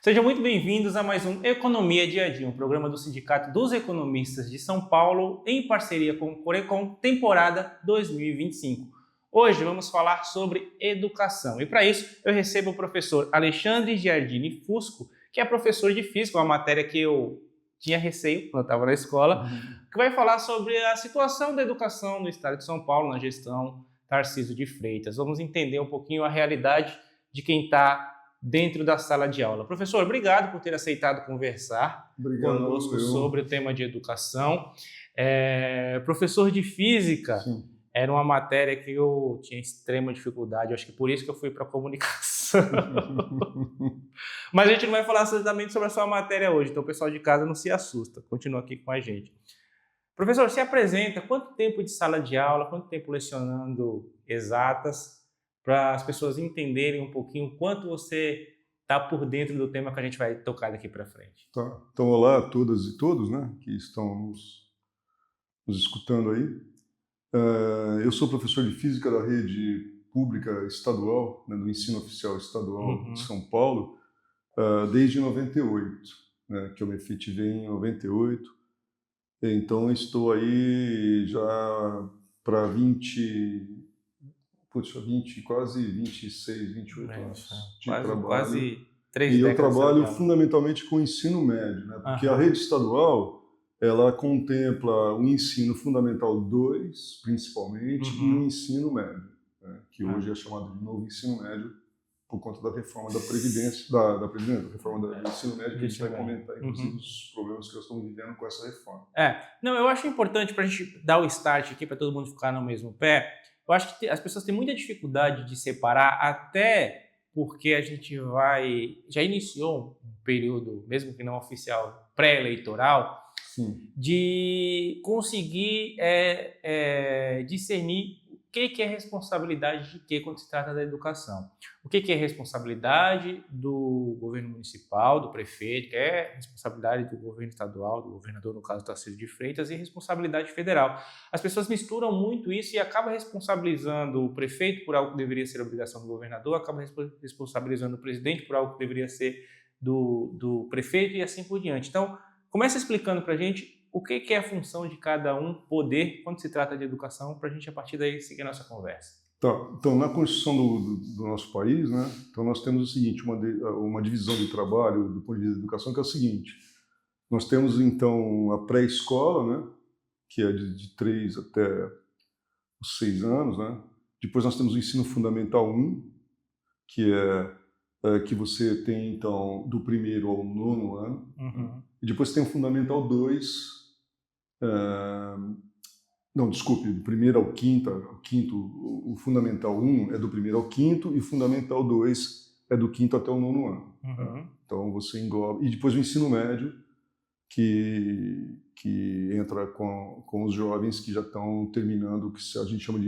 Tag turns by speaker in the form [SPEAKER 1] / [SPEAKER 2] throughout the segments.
[SPEAKER 1] Sejam muito bem-vindos a mais um Economia Dia a Dia, um programa do Sindicato dos Economistas de São Paulo, em parceria com o Corecon, temporada 2025. Hoje vamos falar sobre educação e para isso eu recebo o professor Alexandre Giardini Fusco, que é professor de Física, uma matéria que eu tinha receio quando eu estava na escola, que vai falar sobre a situação da educação no estado de São Paulo, na gestão Tarcísio de Freitas. Vamos entender um pouquinho a realidade de quem está dentro da sala de aula. Professor, obrigado por ter aceitado conversar conosco sobre o tema de educação. Professor de Física, sim, era uma matéria que eu tinha extrema dificuldade, acho que por isso que eu fui para a comunicação. Mas a gente não vai falar exatamente sobre a sua matéria hoje, então o pessoal de casa não se assusta, continua aqui com a gente. Professor, se apresenta, quanto tempo de sala de aula, quanto tempo lecionando exatas, para as pessoas entenderem um pouquinho o quanto você está por dentro do tema que a gente vai tocar daqui para frente.
[SPEAKER 2] Tá. Então, olá a todas e todos, né, que estão nos escutando aí. Eu sou professor de Física da rede pública estadual, né, do ensino oficial estadual de São Paulo, desde 98, né, que eu me efetivei em 98. Então, estou aí já para 20, quase 26, 28 anos de trabalho.
[SPEAKER 1] Quase 3 décadas.
[SPEAKER 2] E eu trabalho fundamentalmente com o ensino médio, né? Porque a rede estadual, ela contempla o ensino fundamental 2, principalmente, e o ensino médio, né? Que hoje é chamado de novo ensino médio, por conta da reforma da Previdência, da reforma do ensino médio, que a gente vai comentar, inclusive, os problemas que nós estamos vivendo com essa reforma.
[SPEAKER 1] Não, eu acho importante para a gente dar o start aqui, para todo mundo ficar no mesmo pé. Eu acho que as pessoas têm muita dificuldade de separar, até porque a gente já iniciou um período, mesmo que não oficial, pré-eleitoral, de conseguir discernir o que é responsabilidade de quê quando se trata da educação. O que é responsabilidade do governo municipal, do prefeito, que é responsabilidade do governo estadual, do governador, no caso Tarcísio de Freitas, e responsabilidade federal. As pessoas misturam muito isso e acabam responsabilizando o prefeito por algo que deveria ser obrigação do governador, acabam responsabilizando o presidente por algo que deveria ser do prefeito e assim por diante. Então, começa explicando para a gente o que é a função de cada um poder quando se trata de educação, para a gente, a partir daí, seguir a nossa conversa.
[SPEAKER 2] Tá. Então, na Constituição do nosso país, né, então nós temos o seguinte, uma divisão de trabalho do ponto de vista da educação, que é o seguinte: nós temos, então, a pré-escola, né, que é de 3 até os 6 anos, né? Depois nós temos o ensino fundamental 1, que que você tem, então, do 1º ao 9º ano. E depois tem o fundamental 2, não, desculpe, do 1º ao 5º, o fundamental 1 é do 1º ao 5º e o fundamental 2 é do 5º até o 9º ano. Tá? Então você engloba. E depois o ensino médio, que entra com os jovens que já estão terminando o que a gente chama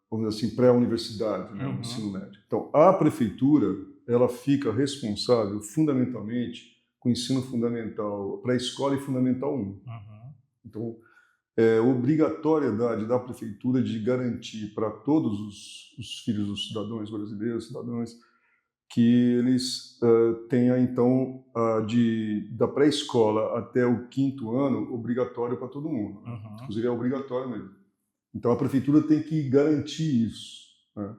[SPEAKER 2] vamos dizer assim, pré-universidade, né, o ensino médio. Então, a prefeitura, ela fica responsável fundamentalmente com o ensino fundamental, pré-escola e fundamental 1. Então, é obrigatoriedade da prefeitura de garantir para todos os filhos dos cidadãos brasileiros, que eles tenham, então, da pré-escola até o 5º ano, obrigatório para todo mundo. Inclusive, é obrigatório mesmo. Então, a prefeitura tem que garantir isso, né?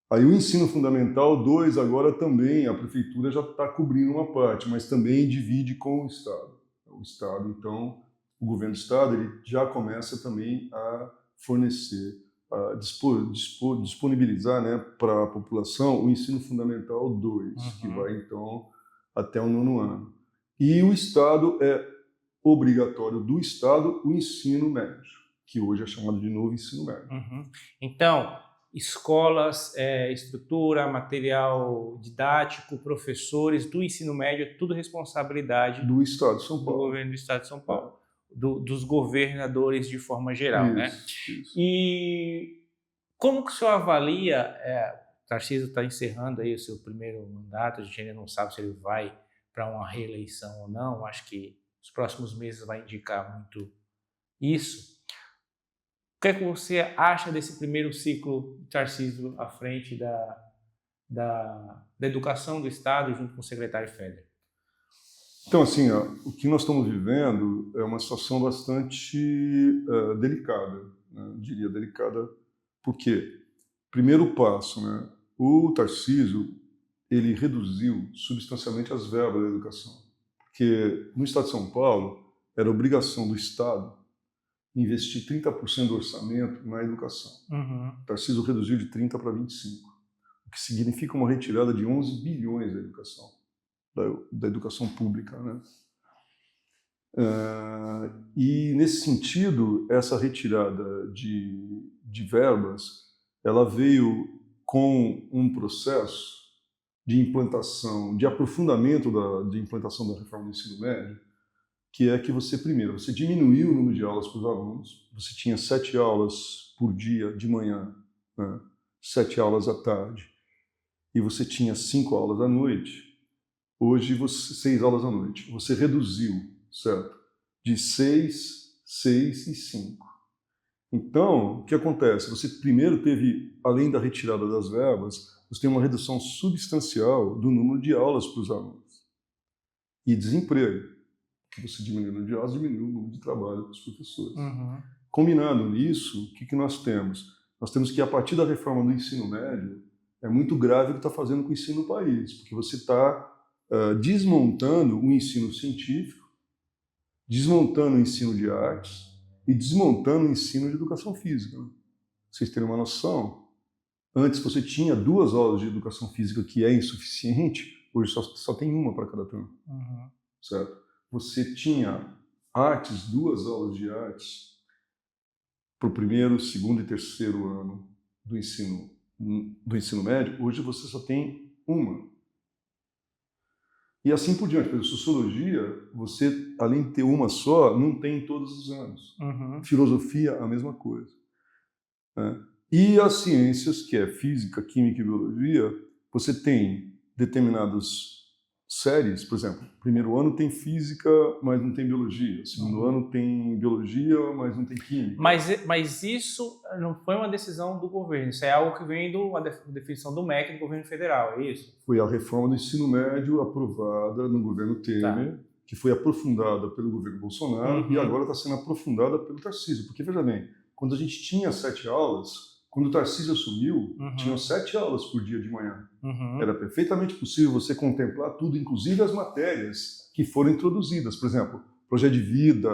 [SPEAKER 2] Aí o ensino fundamental 2, agora também, a prefeitura já está cobrindo uma parte, mas também divide com o Estado. O Estado, então, o governo do Estado, ele já começa também a fornecer, a disponibilizar, né, para a população o ensino fundamental 2, que vai, então, até o 9º ano. E o Estado é obrigatório do Estado o ensino médio, que hoje é chamado de novo ensino médio.
[SPEAKER 1] Então, escolas, estrutura, material didático, professores do ensino médio, é tudo responsabilidade
[SPEAKER 2] do Estado de São Paulo,
[SPEAKER 1] do governo do Estado de São Paulo, dos governadores de forma geral, né?
[SPEAKER 2] Isso.
[SPEAKER 1] E como que o senhor avalia, o Tarcísio está encerrando aí o seu primeiro mandato, a gente ainda não sabe se ele vai para uma reeleição ou não, acho que os próximos meses vai indicar muito isso. O que é que você acha desse primeiro ciclo de Tarcísio à frente da educação do Estado junto com o secretário Feder?
[SPEAKER 2] Então, assim, o que nós estamos vivendo é uma situação bastante delicada, né? Eu diria delicada, porque, primeiro passo, né? O Tarcísio, ele reduziu substancialmente as verbas da educação, porque no Estado de São Paulo era obrigação do Estado investir 30% do orçamento na educação. O Tarcísio reduziu de 30% para 25%, o que significa uma retirada de 11 bilhões da educação. Da educação pública, né? E nesse sentido, essa retirada de verbas, ela veio com um processo de implantação, de aprofundamento de implantação da reforma do ensino médio, que é que primeiro, você diminuiu o número de aulas para os alunos, você tinha 7 aulas por dia de manhã, né? 7 aulas à tarde, e você tinha 5 aulas à noite. Hoje, 6 aulas à noite. Você reduziu, certo? De 6, 6 e 5. Então, o que acontece? Você primeiro teve, além da retirada das verbas, você tem uma redução substancial do número de aulas para os alunos. E desemprego. Porque você diminuiu o número de aulas, diminuiu o número de trabalho para os professores. Combinado nisso, o que nós temos? Nós temos que, a partir da reforma do ensino médio, é muito grave o que está fazendo com o ensino no país, porque você está desmontando o ensino científico, desmontando o ensino de artes e desmontando o ensino de educação física. Pra vocês terem uma noção, antes você tinha 2 aulas de educação física, que é insuficiente, hoje só tem uma para cada turma. Certo? Você tinha artes, 2 aulas de artes para o primeiro, segundo e terceiro ano do ensino médio, hoje você só tem uma. E assim por diante. Pela sociologia, você, além de ter uma só, não tem todos os anos. Filosofia, a mesma coisa. Né? E as ciências, que é física, química e biologia, você tem determinadas séries, por exemplo, primeiro ano tem física, mas não tem biologia. Segundo ano tem biologia, mas não tem química.
[SPEAKER 1] Mas isso não foi uma decisão do governo, isso é algo que vem da definição do MEC do governo federal, é isso?
[SPEAKER 2] Foi a reforma do ensino médio aprovada no governo Temer, que foi aprofundada pelo governo Bolsonaro e agora está sendo aprofundada pelo Tarcísio. Porque, veja bem, quando a gente tinha 7 aulas, quando o Tarcísio assumiu, tinham 7 aulas por dia de manhã. Era perfeitamente possível você contemplar tudo, inclusive as matérias que foram introduzidas. Por exemplo, projeto de vida,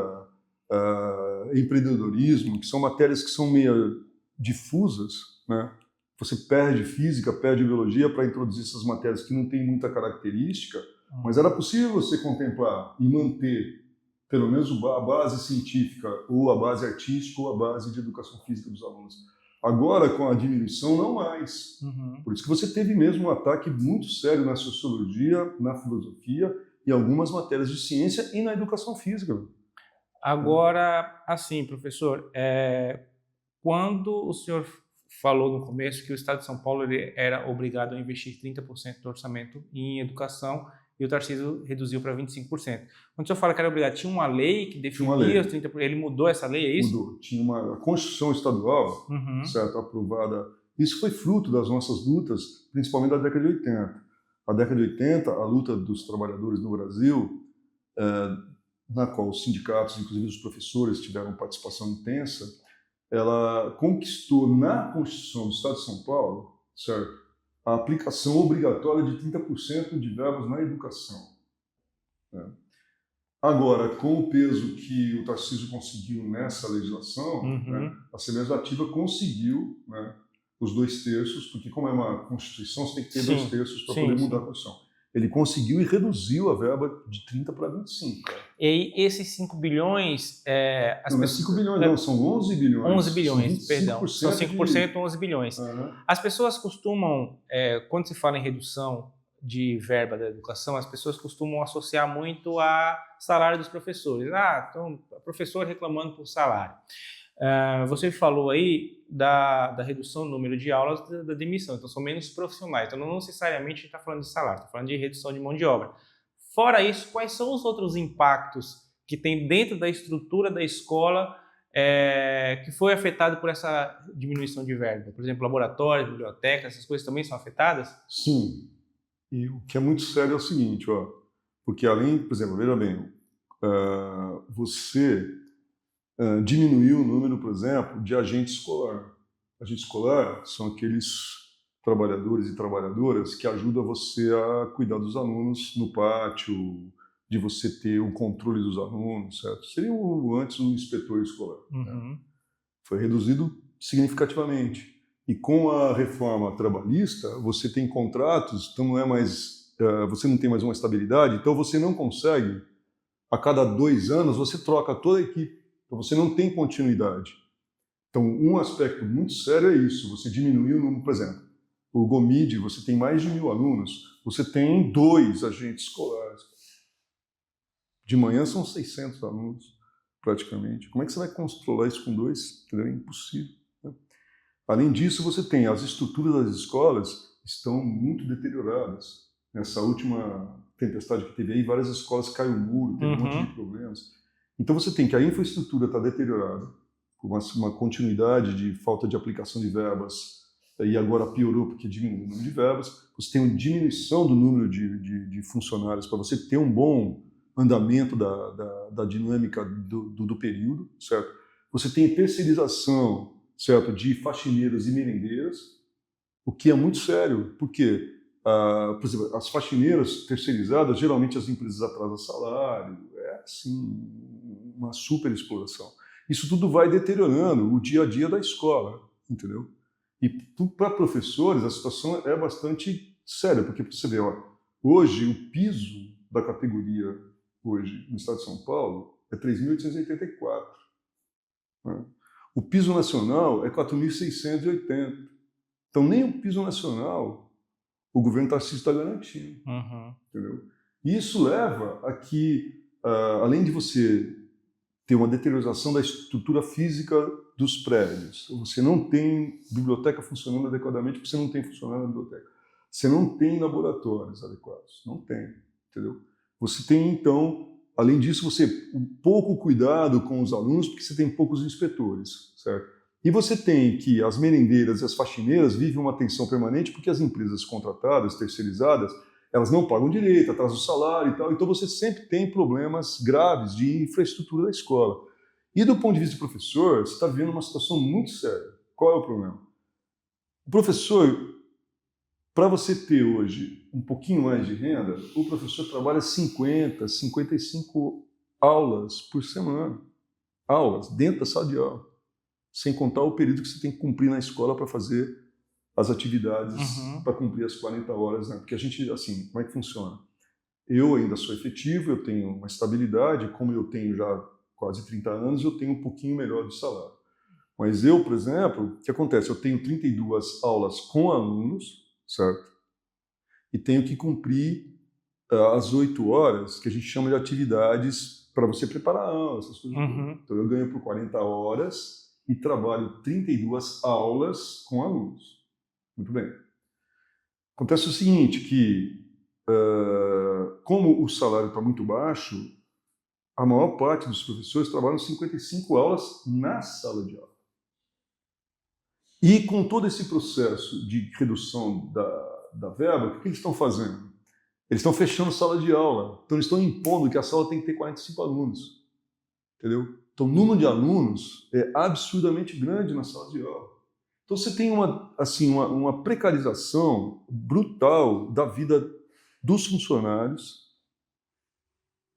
[SPEAKER 2] empreendedorismo, que são matérias que são meio difusas, né? Você perde física, perde biologia para introduzir essas matérias que não têm muita característica, mas era possível você contemplar e manter pelo menos a base científica, ou a base artística, ou a base de educação física dos alunos. Agora, com a diminuição, não mais. Por isso que você teve mesmo um ataque muito sério na sociologia, na filosofia e algumas matérias de ciência e na educação física.
[SPEAKER 1] Agora, assim, professor, quando o senhor falou no começo que o Estado de São Paulo ele era obrigado a investir 30% do orçamento em educação e o Tarcísio reduziu para 25%. Quando o senhor fala que era obrigado, tinha uma lei que definia os 30%, ele mudou essa lei, é isso?
[SPEAKER 2] Mudou. Tinha uma Constituição Estadual, certo, aprovada. Isso foi fruto das nossas lutas, principalmente da década de 80. A década de 80, a luta dos trabalhadores no Brasil, na qual os sindicatos, inclusive os professores, tiveram participação intensa, ela conquistou na Constituição do Estado de São Paulo, certo, a aplicação obrigatória de 30% de verbas na educação. Agora, com o peso que o Tarcísio conseguiu nessa legislação, a Assembleia Legislativa conseguiu os 2/3, porque como é uma Constituição, você tem que ter 2/3 para poder mudar a Constituição. Ele conseguiu e reduziu a verba de 30 para 25.
[SPEAKER 1] E esses 5 bilhões...
[SPEAKER 2] não é 5 bilhões, não, são 11 bilhões.
[SPEAKER 1] 11 bilhões, perdão. São 5%, 11 bilhões. As pessoas costumam, quando se fala em redução de verba da educação, as pessoas costumam associar muito a salário dos professores. Então, professor reclamando por salário. Você falou aí da redução do número de aulas, da demissão, então são menos profissionais. Então, não necessariamente a gente está falando de salário, está falando de redução de mão de obra. Fora isso, quais são os outros impactos que tem dentro da estrutura da escola que foi afetado por essa diminuição de verba? Por exemplo, laboratórios, bibliotecas, essas coisas também são afetadas?
[SPEAKER 2] Sim. E o que é muito sério é o seguinte, ó, porque além, por exemplo, veja bem, você diminuiu o número, por exemplo, de agente escolar. Agente escolar são aqueles trabalhadores e trabalhadoras que ajudam você a cuidar dos alunos no pátio, de você ter o controle dos alunos, certo? Seria antes o inspetor escolar. Né? Foi reduzido significativamente. E com a reforma trabalhista, você tem contratos, então não é mais, você não tem mais uma estabilidade, então você não consegue, a cada 2 anos, você troca toda a equipe. Então você não tem continuidade. Então um aspecto muito sério é isso, você diminuiu o número, por exemplo, o GOMID, você tem mais de 1.000 alunos, você tem 2 agentes escolares. De manhã são 600 alunos, praticamente. Como é que você vai controlar isso com 2? É impossível. Né? Além disso, você tem as estruturas das escolas estão muito deterioradas. Nessa última tempestade que teve aí, várias escolas caiu o muro, teve um monte de problemas. Então você tem que a infraestrutura está deteriorada, com uma continuidade de falta de aplicação de verbas, e agora piorou porque diminuiu o número de verbas. Você tem uma diminuição do número de funcionários para você ter um bom andamento da dinâmica do período, certo? Você tem terceirização, certo, de faxineiras e merendeiras, o que é muito sério, porque, por exemplo, as faxineiras terceirizadas, geralmente as empresas atrasam salário, é assim, uma super exploração. Isso tudo vai deteriorando o dia a dia da escola, entendeu? E para professores a situação é bastante séria, porque você vê, ó, hoje o piso da categoria hoje no estado de São Paulo é 3.884. Né? O piso nacional é 4.680. Então nem o piso nacional o governo Tarcísio está garantindo. Entendeu? E isso leva a que, além de você ter uma deterioração da estrutura física dos prédios, você não tem biblioteca funcionando adequadamente porque você não tem funcionário na biblioteca. Você não tem laboratórios adequados. Não tem. Entendeu? Você tem, então, além disso, um pouco cuidado com os alunos, porque você tem poucos inspetores, certo? E você tem que as merendeiras e as faxineiras vivem uma tensão permanente, porque as empresas contratadas, terceirizadas, elas não pagam direito, atrasam o salário e tal, então você sempre tem problemas graves de infraestrutura da escola. E do ponto de vista do professor, você está vivendo uma situação muito séria. Qual é o problema? O professor, para você ter hoje um pouquinho mais de renda, o professor trabalha 50, 55 aulas por semana. Aulas dentro da sala de aula. Sem contar o período que você tem que cumprir na escola para fazer as atividades, para cumprir as 40 horas. Né? Porque a gente, assim, como é que funciona? Eu ainda sou efetivo, eu tenho uma estabilidade, como eu tenho já quase 30 anos, eu tenho um pouquinho melhor de salário. Mas eu, por exemplo, o que acontece? Eu tenho 32 aulas com alunos, certo? E tenho que cumprir as 8 horas, que a gente chama de atividades para você preparar a aula, essas coisas. Então eu ganho por 40 horas e trabalho 32 aulas com alunos. Muito bem. Acontece o seguinte, que como o salário está muito baixo, a maior parte dos professores trabalham 55 aulas na sala de aula. E com todo esse processo de redução da verba, o que eles estão fazendo? Eles estão fechando sala de aula. Então eles estão impondo que a sala tem que ter 45 alunos. Entendeu? Então o número de alunos é absurdamente grande na sala de aula. Então você tem uma precarização brutal da vida dos funcionários,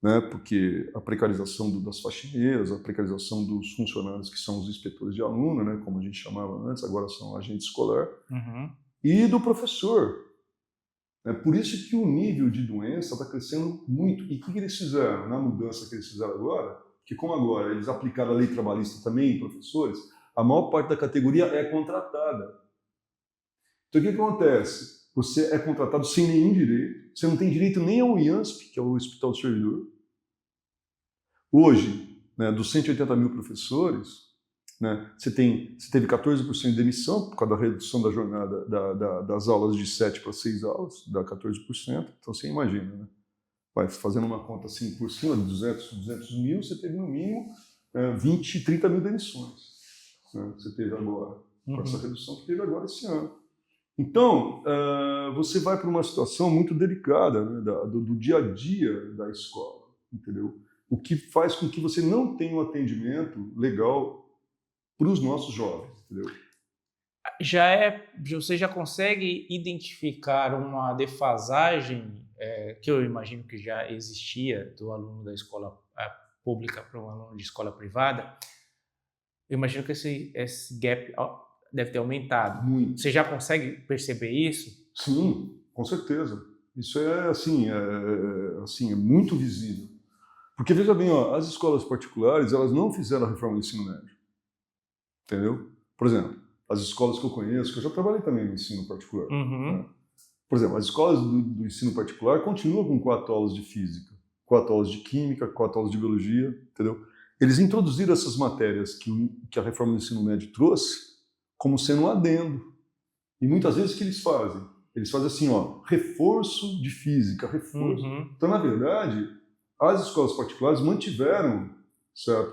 [SPEAKER 2] né? Porque a precarização das faxineiras, a precarização dos funcionários que são os inspetores de aluno, né? Como a gente chamava antes, agora são agentes escolar, e do professor. É por isso que o nível de doença está crescendo muito. E o que eles fizeram na mudança que eles fizeram agora? Que como agora eles aplicaram a lei trabalhista também em professores, a maior parte da categoria é contratada. Então o que acontece? Você é contratado sem nenhum direito, você não tem direito nem ao IANSP, que é o Hospital do Servidor. Hoje, né, dos 180 mil professores, né, você teve 14% de demissão por causa da redução da jornada das aulas de 7 para 6 aulas, dá 14%. Então você imagina, né? Vai fazendo uma conta assim por cima de 200 mil, você teve no mínimo 20, 30 mil demissões, né, que você teve agora, com essa redução que teve agora esse ano. Então, você vai para uma situação muito delicada, né, do dia a dia da escola, entendeu? O que faz com que você não tenha um atendimento legal para os nossos jovens, entendeu?
[SPEAKER 1] Você já consegue identificar uma defasagem que eu imagino que já existia do aluno da escola pública para um aluno de escola privada? Eu imagino que esse gap deve ter aumentado.
[SPEAKER 2] Muito.
[SPEAKER 1] Você já consegue perceber isso?
[SPEAKER 2] Sim, com certeza. Isso é assim, é muito visível. Porque veja bem, as escolas particulares, elas não fizeram a reforma do ensino médio, entendeu? Por exemplo, as escolas que eu conheço, que eu já trabalhei também no ensino particular. Né? Por exemplo, as escolas do ensino particular continuam com 4 aulas de física, 4 aulas de química, 4 aulas de biologia, entendeu? Eles introduziram essas matérias que a reforma do ensino médio trouxe como sendo um adendo. E muitas vezes o que eles fazem? Eles fazem assim, reforço de física, reforço. Então, na verdade, as escolas particulares mantiveram, certo,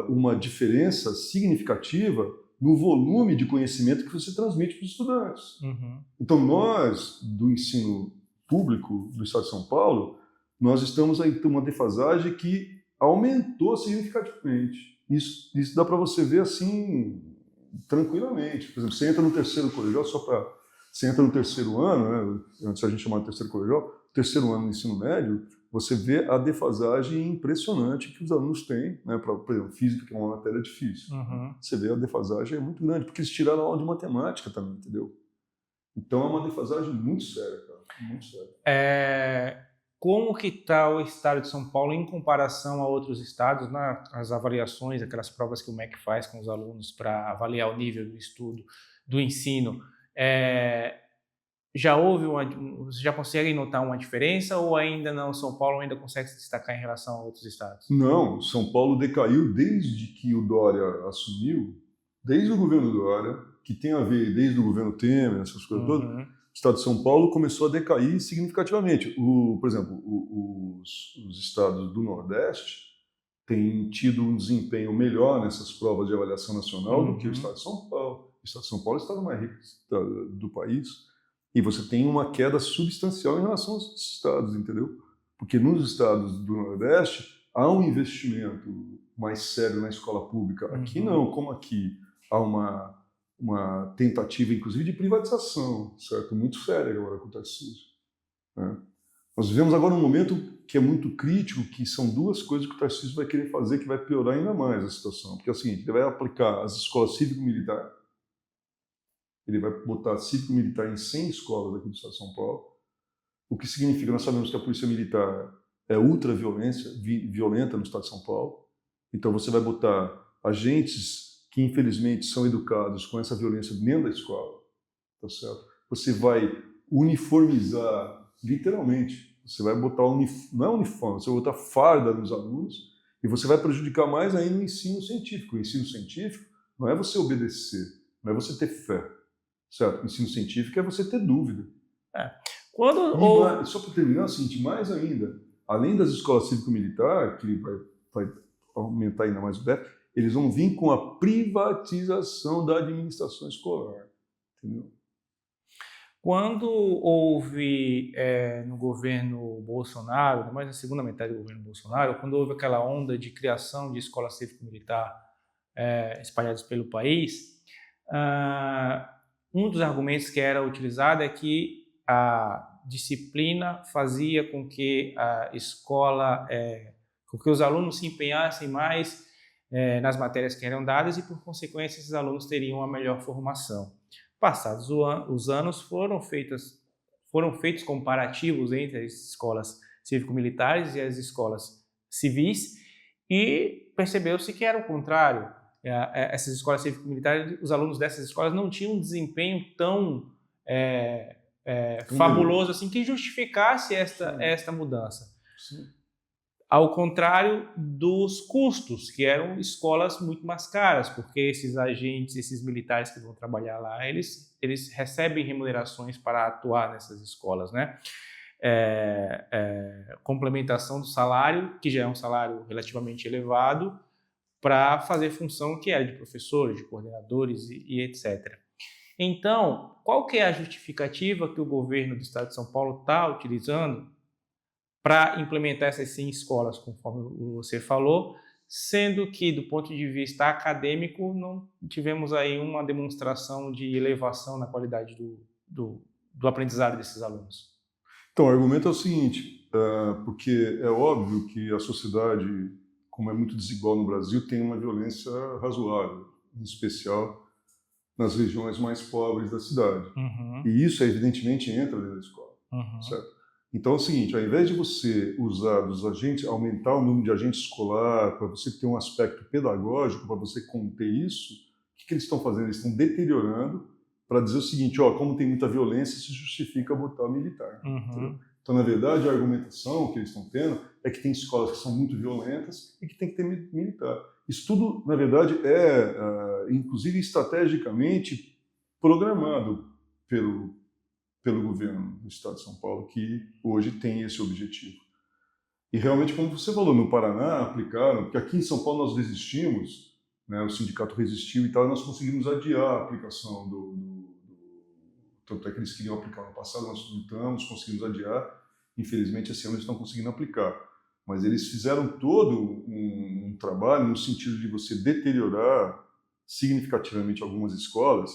[SPEAKER 2] uma diferença significativa no volume de conhecimento que você transmite para os estudantes. Então, nós, do ensino público do Estado de São Paulo, nós estamos aí com uma defasagem que aumentou significativamente. Isso dá para você ver assim, tranquilamente. Por exemplo, você entra no terceiro colegial, você entra no terceiro ano, né, antes a gente chamava de terceiro colegial, terceiro ano do ensino médio, você vê a defasagem impressionante que os alunos têm, né, por exemplo, física, que é uma matéria difícil. Você vê a defasagem é muito grande, porque eles tiraram a aula de matemática também, entendeu? Então é uma defasagem muito séria, cara, muito séria.
[SPEAKER 1] Como que está o estado de São Paulo em comparação a outros estados, nas avaliações, aquelas provas que o MEC faz com os alunos para avaliar o nível do estudo, do ensino? Vocês já conseguem notar uma diferença ou ainda não? São Paulo ainda consegue se destacar em relação a outros estados?
[SPEAKER 2] Não, São Paulo decaiu desde que o Dória assumiu, desde o governo Dória, que tem a ver desde o governo Temer, essas coisas todas. O estado de São Paulo começou a decair significativamente. Por exemplo, os estados do Nordeste têm tido um desempenho melhor nessas provas de avaliação nacional do que o estado de São Paulo. O estado de São Paulo é o estado mais rico do país. E você tem uma queda substancial em relação aos estados, entendeu? Porque nos estados do Nordeste há um investimento mais sério na escola pública. Aqui não, como aqui há uma tentativa, inclusive, de privatização, certo? Muito séria agora com o Tarcísio. Né? Nós vivemos agora um momento que é muito crítico, que são duas coisas que o Tarcísio vai querer fazer que vai piorar ainda mais a situação. Porque é o seguinte, ele vai aplicar as escolas cívico-militar, ele vai botar cívico-militar em 100 escolas aqui do estado de São Paulo, o que significa, nós sabemos que a polícia militar é violenta no estado de São Paulo, então você vai botar agentes que infelizmente são educados com essa violência dentro da escola, tá certo? Você vai uniformizar, literalmente, você vai botar, não é uniforme, você vai botar farda nos alunos e você vai prejudicar mais ainda o ensino científico. O ensino científico não é você obedecer, não é você ter fé, certo? O ensino científico é você ter dúvida. Só para terminar, é o seguinte, mais ainda, além das escolas cívico-militar, que vai aumentar ainda mais o déficit, eles vão vir com a privatização da administração escolar, entendeu?
[SPEAKER 1] Quando houve no governo Bolsonaro, ainda mais na segunda metade do governo Bolsonaro, quando houve aquela onda de criação de escola cívico-militar espalhadas pelo país, um dos argumentos que era utilizado é que a disciplina fazia com que a escola, com que os alunos se empenhassem mais nas matérias que eram dadas e, por consequência, esses alunos teriam uma melhor formação. Passados os anos, foram feitos comparativos entre as escolas cívico-militares e as escolas civis e percebeu-se que era o contrário. Essas escolas cívico-militares, os alunos dessas escolas não tinham um desempenho tão fabuloso assim que justificasse esta mudança.
[SPEAKER 2] Sim.
[SPEAKER 1] Ao contrário dos custos, que eram escolas muito mais caras, porque esses agentes, esses militares que vão trabalhar lá, eles recebem remunerações para atuar nessas escolas, né? complementação do salário, que já é um salário relativamente elevado, para fazer função que era de professores, de coordenadores e etc. Então, qual que é a justificativa que o governo do estado de São Paulo está utilizando para implementar essas 100 escolas, conforme você falou, sendo que, do ponto de vista acadêmico, não tivemos aí uma demonstração de elevação na qualidade do aprendizado desses alunos?
[SPEAKER 2] Então, o argumento é o seguinte, porque é óbvio que a sociedade, como é muito desigual no Brasil, tem uma violência razoável, em especial nas regiões mais pobres da cidade.
[SPEAKER 1] Uhum.
[SPEAKER 2] E isso, evidentemente, entra dentro da escola, certo? Então é o seguinte, ao invés de você usar dos agentes, aumentar o número de agentes escolar, para você ter um aspecto pedagógico, para você conter isso, o que eles estão fazendo? Eles estão deteriorando para dizer o seguinte, como tem muita violência, se justifica botar militar. Então, na verdade, a argumentação que eles estão tendo é que tem escolas que são muito violentas e que tem que ter militar. Isso tudo, na verdade, inclusive, estrategicamente programado pelo governo do estado de São Paulo, que hoje tem esse objetivo. E realmente, como você falou, no Paraná aplicaram, porque aqui em São Paulo nós resistimos, né, o sindicato resistiu e tal, e nós conseguimos adiar a aplicação tanto é que eles queriam aplicar no passado, nós lutamos, conseguimos adiar, infelizmente esse ano eles estão conseguindo aplicar. Mas eles fizeram todo um trabalho no sentido de você deteriorar significativamente algumas escolas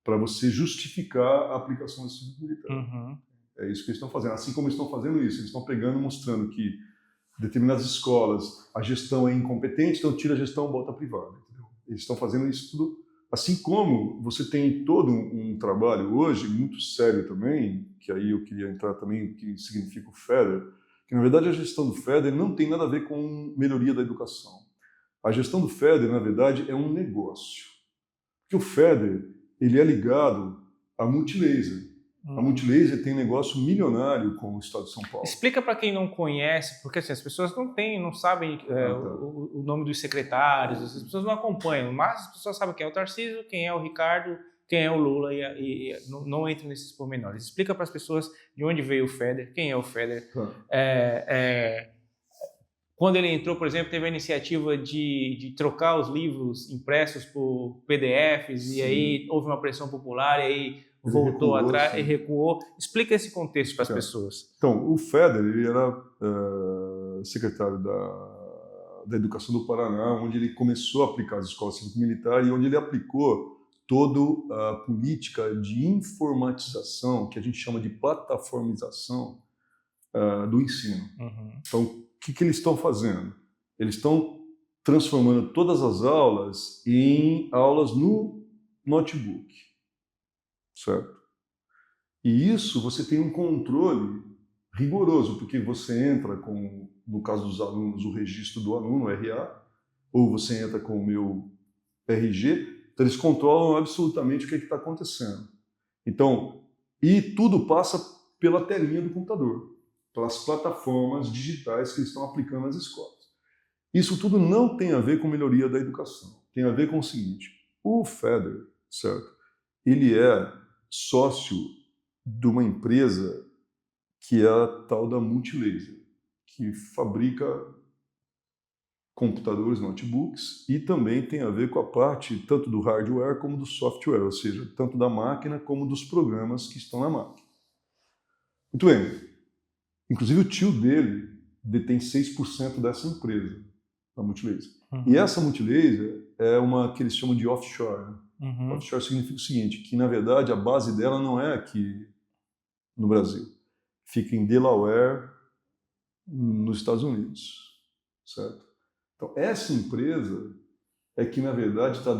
[SPEAKER 2] para você justificar a aplicação do serviço militar. É isso que eles estão fazendo. Assim como eles estão fazendo isso, eles estão pegando e mostrando que determinadas escolas, a gestão é incompetente, então tira a gestão e bota a privada. Entendeu? Eles estão fazendo isso tudo. Assim como você tem todo um trabalho hoje muito sério também, que aí eu queria entrar também, que significa o FEDER, que na verdade a gestão do FEDER não tem nada a ver com melhoria da educação. A gestão do FEDER, na verdade, é um negócio. Porque o FEDER, ele é ligado à Multilaser. A Multilaser tem negócio milionário com o estado de São Paulo.
[SPEAKER 1] Explica para quem não conhece, porque assim, as pessoas não sabem o nome dos secretários, as pessoas não acompanham, mas as pessoas sabem quem é o Tarcísio, quem é o Ricardo, quem é o Lula e não entram nesses pormenores. Explica para as pessoas de onde veio o FEDER, quem é o FEDER. Quando ele entrou, por exemplo, teve a iniciativa de trocar os livros impressos por PDFs. Sim. E aí houve uma pressão popular e aí voltou atrás e recuou. Explica esse contexto para as pessoas.
[SPEAKER 2] Então, o FEDER, ele era secretário da Educação do Paraná, onde ele começou a aplicar as escolas cívico-militares e onde ele aplicou toda a política de informatização, que a gente chama de plataformização do ensino. Então, o que eles estão fazendo? Eles estão transformando todas as aulas em aulas no notebook, certo? E isso você tem um controle rigoroso, porque você entra com, no caso dos alunos, o registro do aluno, o RA, ou você entra com o meu RG, então eles controlam absolutamente o que está acontecendo. Então, e tudo passa pela telinha do computador, pelas plataformas digitais que eles estão aplicando nas escolas. Isso tudo não tem a ver com melhoria da educação. Tem a ver com o seguinte, o FEDER, certo? Ele é sócio de uma empresa que é a tal da Multilaser, que fabrica computadores, notebooks, e também tem a ver com a parte tanto do hardware como do software, ou seja, tanto da máquina como dos programas que estão na máquina. Muito bem. Inclusive o tio dele detém 6% dessa empresa, da Multilaser. E essa Multilaser é uma que eles chamam de offshore. Offshore significa o seguinte, que na verdade a base dela não é aqui no Brasil. Fica em Delaware, nos Estados Unidos, certo? Então, essa empresa é que, na verdade, está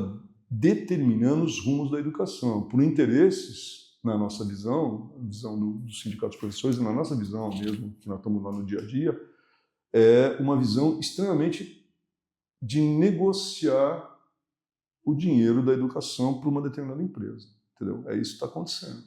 [SPEAKER 2] determinando os rumos da educação, por interesses, na nossa visão, a visão do Sindicato dos Professores, e na nossa visão mesmo, que nós estamos lá no dia a dia, é uma visão extremamente de negociar o dinheiro da educação para uma determinada empresa, entendeu? É isso que está acontecendo.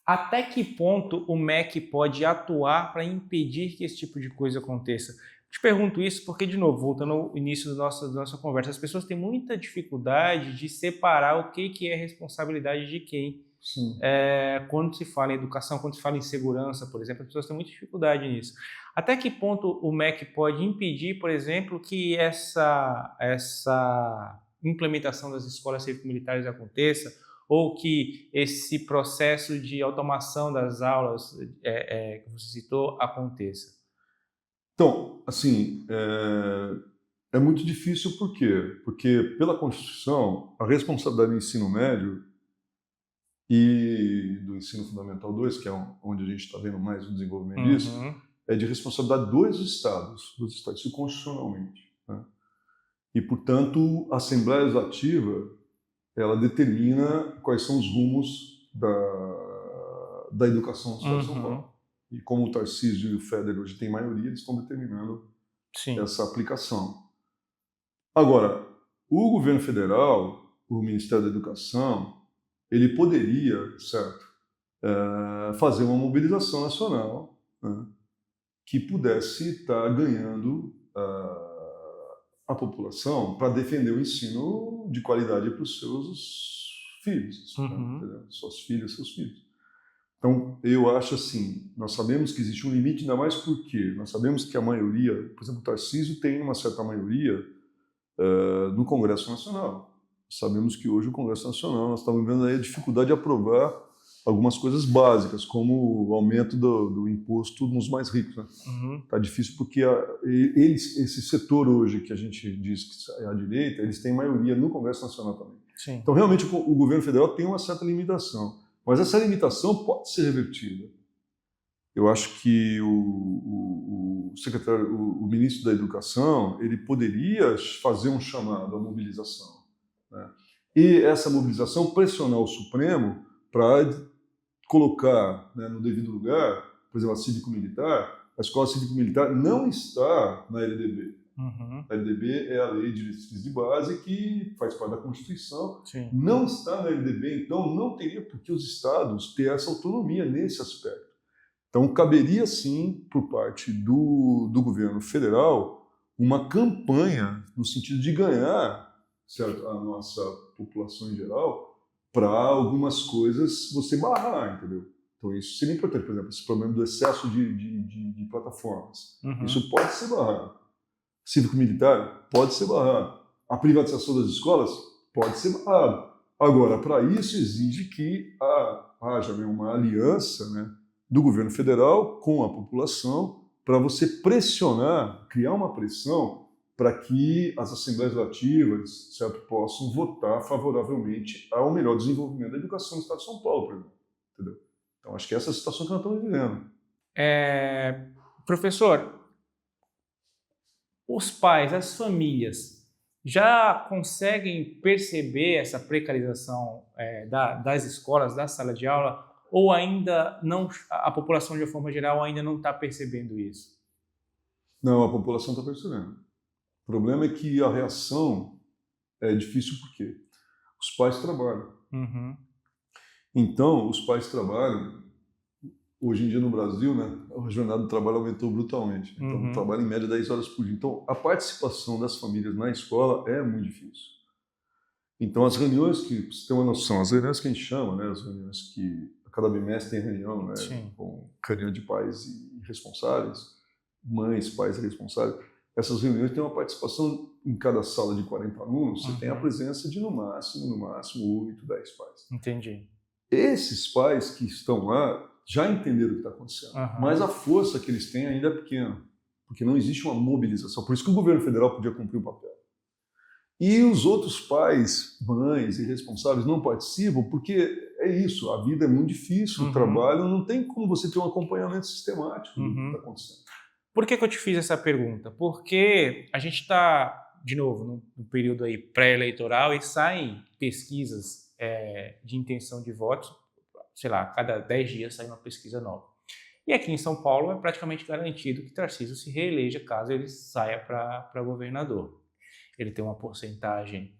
[SPEAKER 1] Até que ponto o MEC pode atuar para impedir que esse tipo de coisa aconteça? Te pergunto isso porque, de novo, voltando ao início da nossa conversa, as pessoas têm muita dificuldade de separar o que é responsabilidade de quem.
[SPEAKER 2] Sim.
[SPEAKER 1] Quando se fala em educação, quando se fala em segurança, por exemplo, as pessoas têm muita dificuldade nisso. Até que ponto o MEC pode impedir, por exemplo, que essa implementação das escolas cívico-militares aconteça, ou que esse processo de automação das aulas que você citou aconteça?
[SPEAKER 2] Então, assim, é muito difícil por quê? Porque, pela Constituição, a responsabilidade do ensino médio e do ensino fundamental 2, que é onde a gente está vendo mais o desenvolvimento disso, é de responsabilidade dos estados, isso constitucionalmente, né? E, portanto, a Assembleia Legislativa, ela determina quais são os rumos da educação no Estado de São Paulo. E como o Tarcísio e o Feder hoje têm maioria, eles estão determinando essa aplicação. Agora, o governo federal, o Ministério da Educação, ele poderia, certo, fazer uma mobilização nacional, né, que pudesse estar ganhando a população para defender o ensino de qualidade para os seus filhos, né, suas filhas, seus filhos. Então, eu acho assim, nós sabemos que existe um limite, ainda mais porque nós sabemos que a maioria, por exemplo, o Tarcísio tem uma certa maioria no Congresso Nacional. Sabemos que hoje o Congresso Nacional, nós estamos vendo aí a dificuldade de aprovar algumas coisas básicas, como o aumento do imposto nos mais ricos. Está difícil porque esse setor hoje, que a gente diz que é a direita, eles têm maioria no Congresso Nacional também.
[SPEAKER 1] Sim.
[SPEAKER 2] Então, realmente, o governo federal tem uma certa limitação, mas essa limitação pode ser revertida. Eu acho que o ministro da Educação, ele poderia fazer um chamado à mobilização, né? E essa mobilização pressionar o Supremo para colocar, né, no devido lugar, por exemplo, a escola cívico-militar não está na LDB. A LDB é a Lei de Diretrizes de Base, que faz parte da Constituição.
[SPEAKER 1] Sim.
[SPEAKER 2] Não está na LDB, então não teria por que os estados ter essa autonomia nesse aspecto. Então, caberia sim, por parte do governo federal, uma campanha no sentido de ganhar, certo, a nossa população em geral, para algumas coisas você barrar, entendeu? Então, isso seria importante. Por exemplo, esse problema do excesso de plataformas. Isso pode ser barrado. Cívico-militar pode ser barrado. A privatização das escolas pode ser barrado. Agora, para isso exige que haja, né, uma aliança, né, do governo federal com a população para você pressionar, criar uma pressão para que as assembleias legislativas, certo, possam votar favoravelmente ao melhor desenvolvimento da educação no Estado de São Paulo, por exemplo. Entendeu? Então, acho que essa é a situação que nós estamos vivendo.
[SPEAKER 1] Professor, os pais, as famílias, já conseguem perceber essa precarização das escolas, da sala de aula, ou ainda não, a população de uma forma geral ainda não está percebendo isso?
[SPEAKER 2] Não, a população está percebendo. O problema é que a reação é difícil porque os pais trabalham. Então, os pais trabalham. Hoje em dia no Brasil, né, a jornada do trabalho aumentou brutalmente. Então, trabalho em média 10 horas por dia. Então, a participação das famílias na escola é muito difícil. Então, as reuniões que, pra você ter uma noção, as reuniões que a gente chama, né, as reuniões que a cada bimestre tem reunião, né, com reunião de pais e responsáveis, mães, pais e responsáveis, essas reuniões têm uma participação em cada sala de 40 alunos, você tem a presença de no máximo 8, 10 pais.
[SPEAKER 1] Entendi.
[SPEAKER 2] Esses pais que estão lá já entenderam o que está acontecendo, mas a força que eles têm ainda é pequena, porque não existe uma mobilização. Por isso que o governo federal podia cumprir o papel. E os outros pais, mães e responsáveis não participam porque é isso, a vida é muito difícil, o trabalho, não tem como você ter um acompanhamento sistemático do que está acontecendo.
[SPEAKER 1] Por que eu te fiz essa pergunta? Porque a gente está, de novo, no período aí pré-eleitoral e saem pesquisas de intenção de votos, sei lá, a cada 10 dias sai uma pesquisa nova. E aqui em São Paulo é praticamente garantido que Tarcísio se reeleja caso ele saia para governador. Ele tem uma porcentagem,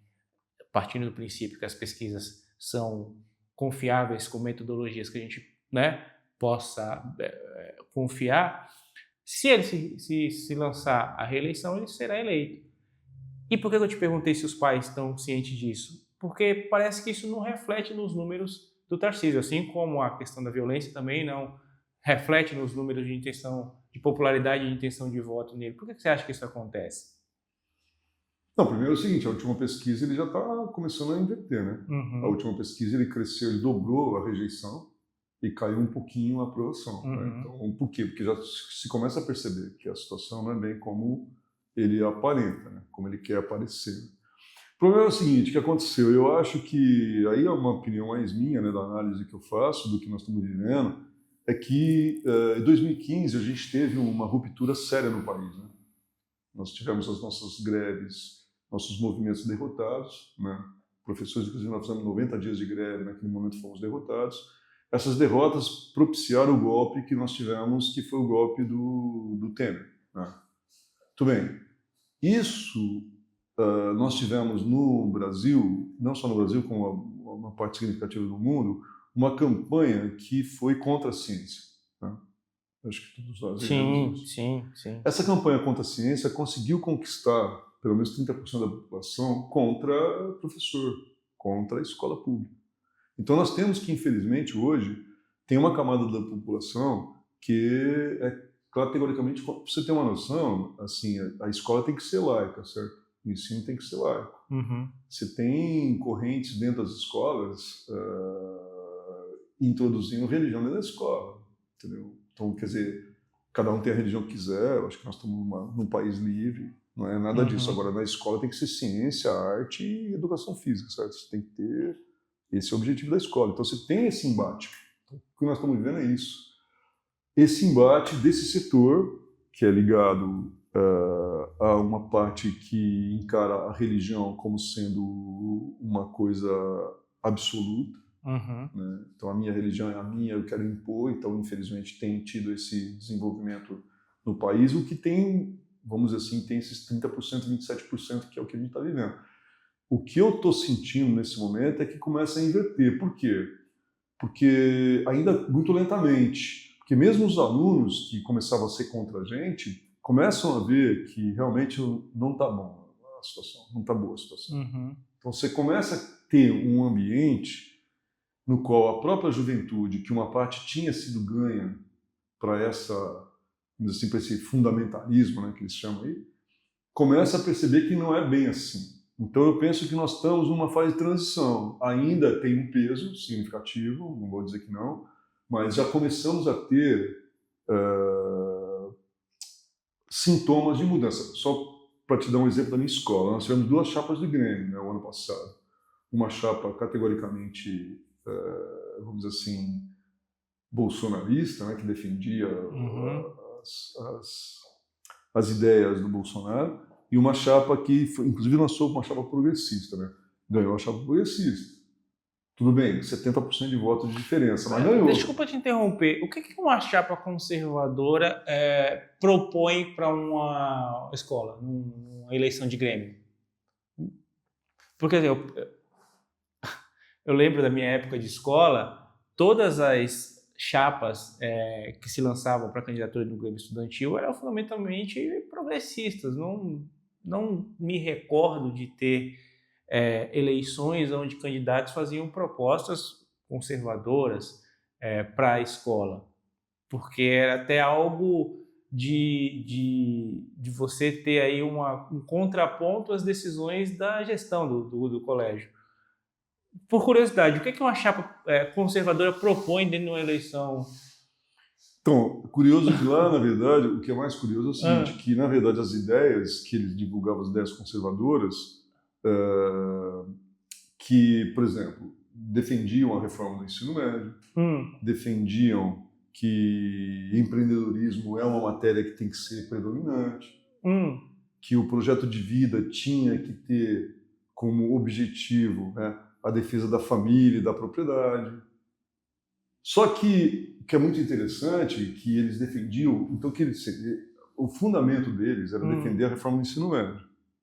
[SPEAKER 1] partindo do princípio que as pesquisas são confiáveis, com metodologias que a gente, né, possa confiar. Se ele se lançar à reeleição, ele será eleito. E por que eu te perguntei se os pais estão cientes disso? Porque parece que isso não reflete nos números do Tarcísio, assim como a questão da violência também não reflete nos números de intenção, de popularidade e de intenção de voto nele. Por que você acha que isso acontece?
[SPEAKER 2] Não, primeiro é o seguinte, a última pesquisa ele já está começando a inverter, né?
[SPEAKER 1] Uhum.
[SPEAKER 2] A última pesquisa ele cresceu, ele dobrou a rejeição e caiu um pouquinho a aprovação.
[SPEAKER 1] Uhum.
[SPEAKER 2] Né? Então, por quê? Porque já se começa a perceber que a situação não é bem como ele aparenta, né? Como ele quer aparecer. O problema é o seguinte, o que aconteceu? Eu acho que, aí é uma opinião mais minha, né, da análise que eu faço do que nós estamos vivendo, é que em 2015 a gente teve uma ruptura séria no país, né? Nós tivemos as nossas greves, nossos movimentos derrotados, né? Professores, inclusive, nós fizemos 90 dias de greve, naquele momento fomos derrotados. Essas derrotas propiciaram o golpe que nós tivemos, que foi o golpe do Temer, né? Tudo bem. Isso nós tivemos no Brasil, não só no Brasil, como uma parte significativa do mundo, uma campanha que foi contra a ciência, né? Acho que todos nós vivemos isso.
[SPEAKER 1] Sim.
[SPEAKER 2] Essa campanha contra a ciência conseguiu conquistar pelo menos 30% da população contra o professor, contra a escola pública. Então nós temos que, infelizmente, hoje, tem uma camada da população que é categoricamente, para você ter uma noção, assim, a escola tem que ser laica, certo? O ensino tem que ser laico.
[SPEAKER 1] Uhum.
[SPEAKER 2] Você tem correntes dentro das escolas introduzindo religião dentro da escola, entendeu? Então, quer dizer, cada um tem a religião que quiser, eu acho que nós estamos num país livre, não é nada disso. Agora, na escola tem que ser ciência, arte e educação física, certo? Você tem que ter esse é o objetivo da escola. Então, você tem esse embate. Então, o que nós estamos vivendo é isso. Esse embate desse setor, que é ligado a uma parte que encara a religião como sendo uma coisa absoluta.
[SPEAKER 1] Uhum.
[SPEAKER 2] Né? Então, a minha religião é a minha, eu quero impor. Então, infelizmente, tem tido esse desenvolvimento no país, o que tem, vamos dizer assim, tem esses 30%, 27%, que é o que a gente está vivendo. O que eu estou sentindo nesse momento é que começa a inverter. Por quê? Porque ainda muito lentamente. Porque mesmo os alunos que começavam a ser contra a gente começam a ver que realmente não está bom a situação, não está boa a situação.
[SPEAKER 1] Uhum.
[SPEAKER 2] Então você começa a ter um ambiente no qual a própria juventude, que uma parte tinha sido ganha para essa, vamos dizer assim, para esse fundamentalismo, né, que eles chamam aí, começa a perceber que não é bem assim. Então eu penso que nós estamos numa fase de transição. Ainda tem um peso significativo, não vou dizer que não, mas já começamos a ter sintomas de mudança. Só para te dar um exemplo da minha escola, nós tivemos 2 chapas de Grêmio, né, o ano passado. Uma chapa categoricamente, vamos dizer assim, bolsonarista, né, que defendia as ideias do Bolsonaro, e uma chapa que, inclusive, lançou uma chapa progressista, né? Ganhou a chapa progressista. Tudo bem, 70% de votos de diferença, mas ganhou.
[SPEAKER 1] Desculpa te interromper. O que uma chapa conservadora propõe para uma escola, numa eleição de Grêmio? Porque eu lembro da minha época de escola, todas as chapas que se lançavam para a candidatura do Grêmio Estudantil eram fundamentalmente progressistas. Não me recordo de ter eleições onde candidatos faziam propostas conservadoras para a escola, porque era até algo de você ter aí um contraponto às decisões da gestão do colégio. Por curiosidade, o que uma chapa conservadora propõe dentro de uma eleição?
[SPEAKER 2] Então, curioso que lá, na verdade, o que é mais curioso é o seguinte, que, na verdade, as ideias que eles divulgavam, as ideias conservadoras, que, por exemplo, defendiam a reforma do ensino médio, defendiam que empreendedorismo é uma matéria que tem que ser predominante, que o projeto de vida tinha que ter como objetivo, né, a defesa da família e da propriedade. Só que o que é muito interessante que eles defendiam, então o fundamento deles era defender a reforma do ensino médio.